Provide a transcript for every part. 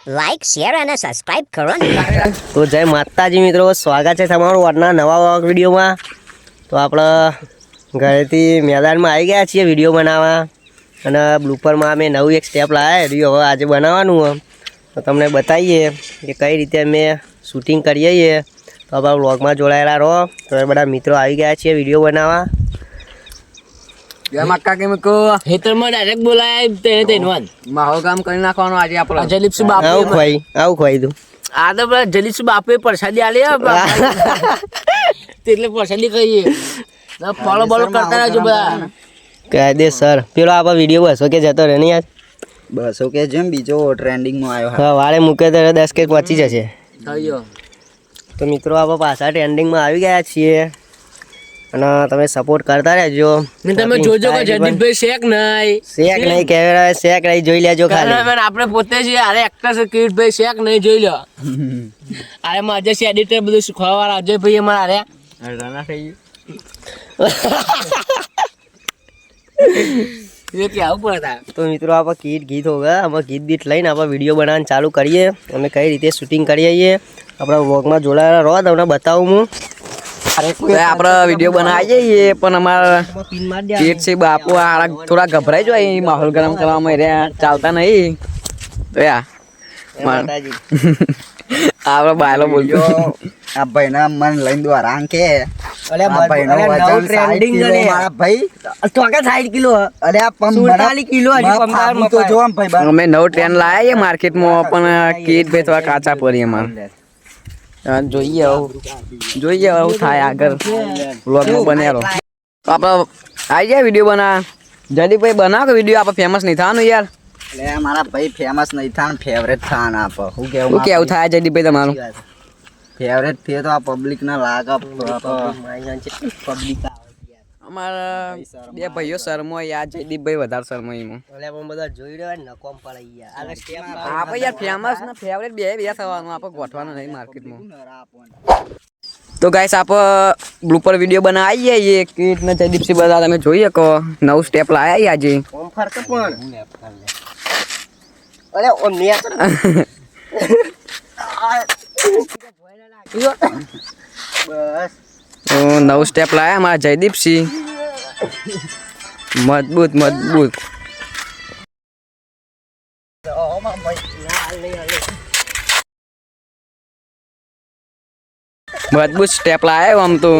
Like share અને subscribe કરો ને. તો જય માતાજી મિત્રો, સ્વાગત છે તમારું આજના નવા વિડીયોમાં. તો આપણે ઘરેથી મેદાનમાં આવી ગયા છીએ વિડીયો બનાવવા, અને બ્લુપરમાં અમે નવું એક સ્ટેપ લાવ્યા વિડીયો હવે આજે બનાવવાનું હોય તો તમને બતાવીએ કે કઈ રીતે અમે શૂટિંગ કરીએ છીએ. તો આપણા વ્લોગમાં જોડાયેલા રહો. તો એ બધા મિત્રો આવી ગયા છીએ વિડીયો બનાવવા. મક્કા કે મકો હેતરમાં ડાયરેક્ટ બોલાય તેને માહો કામ કરી નાખવાનો આજે આપણે જલીપસી બાપુ આવું ખવાઈ દઉં. આ તો પેલા જલીપસી બાપુએ પ્રસાદી આલી એટલે પ્રસાદી કહીએ ફોલો બોલો કરતા રહેજો બધા કાયદેસર. પેલો આપણે વિડીયો બસો કે જતો રહે ને યાર, 200 કે જેમ બીજો ટ્રેન્ડિંગમાં આવ્યો. હા વાળે મૂકે તો 10 કે પહોંચી જશે. થયો તો મિત્રો આપણે પાછા ટ્રેન્ડિંગમાં આવી ગયા છીએ અને તમે સપોર્ટ કરતા રહેજો. તમે જોજો કે જયદીપભાઈ શેક નહીં કેમેરા શેક નહીં જોઈ લેજો ખાલી. આપણે પોતે છીએ અરે એક્ટર છે કિરીટભાઈ શેક નહીં જોઈ લો. અરે માજે છે એડિટર બધું શીખવા વાળા અજયભાઈ અમારા રાણા થઈ એ કે આવું પડતા. તો મિત્રો આપણે ગીત હોગા અમે ગીત લઈને આપણે વિડીયો બનાવવાનું ચાલુ કરીએ. અમે કઈ રીતે શૂટિંગ કરીએ છીએ આપણા વ્લોગમાં જોડાયેલા રહો. તમને બતાવું હું. આપણે વિડીયો બનાવીએ છીએ પણ અમારા પેટ છે બાપુ થોડા ગભરાઈ જાય માહોલ ગરમ કરવામાં રહ્યા ચાલતા નહીં. તો યાર આપણે બાયલો બોલજો આ ભાઈ ના મન લઈને દ્વારા કે અમે નવો ટ્રેન લાયા માર્કેટમાં પણ કીટ ભાઈ થોડા કાચા પડી અમારે. જોઈએ આવું થાય આગળ વ્લોગમાં બનેલો. આપણે આવી જાય વિડીયો બના જલ્દીભાઈ બનાવો કે વિડીયો આપણે ફેમસ નહીં થવાનું યાર. એટલે મારા ભાઈ ફેમસ નહીં થવાનું, ફેવરેટ થવાનું. આપણે શું કેવું થાય જલ્દીભાઈ તમારું? ફેવરેટ થયે તો આ પબ્લિક ના લાગે. પબ્લિક અમારા બે ભાઈઓ શર્મો યાર, જયદીપભાઈ વધારે શર્મો એમાં. બધા જોઈ રહ્યા ને કોમ પડે યાર. આપણે યાર ફેમસ ને ફેવરેટ બે થવાનું, આપણે ગોઠવાનું નહીં માર્કેટમાં. તો ગાઈસ આપણે બ્લુપર વિડીયો બનાવીએ છીએ કીટ ને જયદીપસિંહ બધા તમે જોઈ શકો. નવું સ્ટેપ લાયા આજે. કોમ ફરતો પણ અરે ઓ ને બસ નવું સ્ટેપ લાયા અમારા જયદીપસિંહ. મજબૂત મજબૂત સ્ટેપ લાયા આમ તો.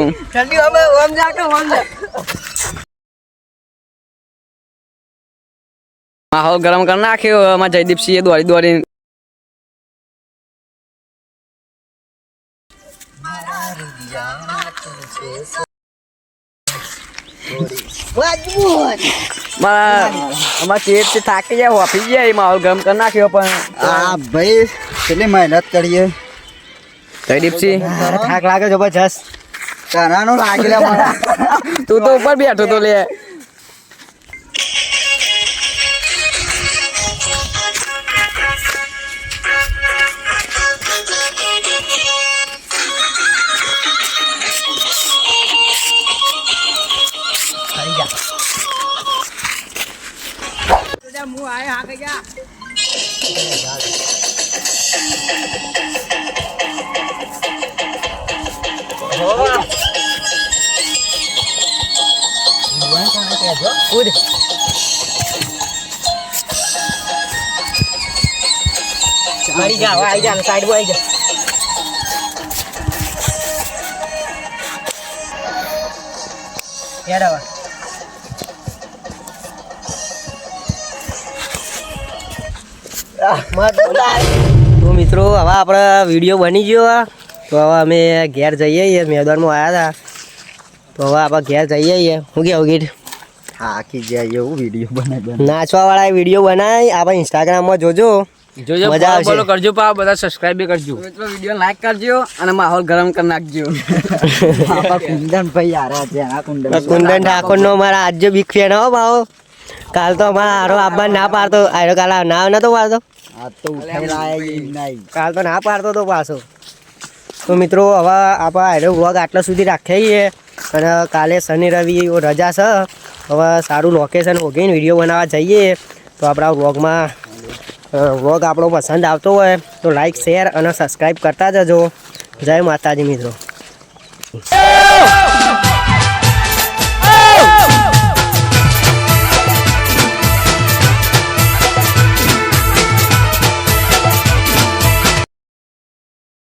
માહોલ ગરમ કરી નાખ્યો અમારા જયદીપસિંહ દોડી થાકી જાય વાપી જાય. માહોલ ગરમ કરી નાખ્યો પણ હા ભાઈ કેટલી મહેનત કરીએ જયદીપસિંહ. થાક લાગે જબરજસ્ત. કરાનો લાગેલા તું તો ઉપર બેઠો તો લે. મરી જા આવી જા સાઈડ માં આવી જા. તો મિત્રો હવે આપણે વિડીયો બની ગયો. તો હવે અમે ઘેર જઈએ છીએ. મેદાનમાં આવ્યા હતા તો હવે આપણે ઘેર જઈએ છીએ. શું કેવું ગીટ? થાકી જાય એવું વિડીયો બનાવી. નાચવા વાળા વિડીયો બનાવી આપણે ઇન્સ્ટાગ્રામમાં જોજો. મજા આવશે. ફોલો કરજો પા બધા સબસ્ક્રાઇબ કરજો. મિત્રો વિડીયો લાઈક કરજો અને માહોલ ગરમ કરી નાખજો. કુંદન ભાઈ યાર કુંદન ઠાકોર નો મારા આજે બિગ ફેન હો ભાવ. કાલ તો અમારા હારો આબા ના પાડતો, આરો કાલ ના નતો પાડતો. કાલ તો ના પાડતો તો પાછો. તો મિત્રો હવે આપણે આરો વ્લોગ આટલા સુધી રાખીએ છીએ અને કાલે શનિ રવિ રજા છે. હવે સારું લોકેશન હોગીને વિડીયો બનાવવા જઈએ તો આપણા વ્લોગમાં વ્લોગ આપણો પસંદ આવતો હોય તો લાઈક શેર અને સબસ્ક્રાઈબ કરતા જજો. જય માતાજી મિત્રો.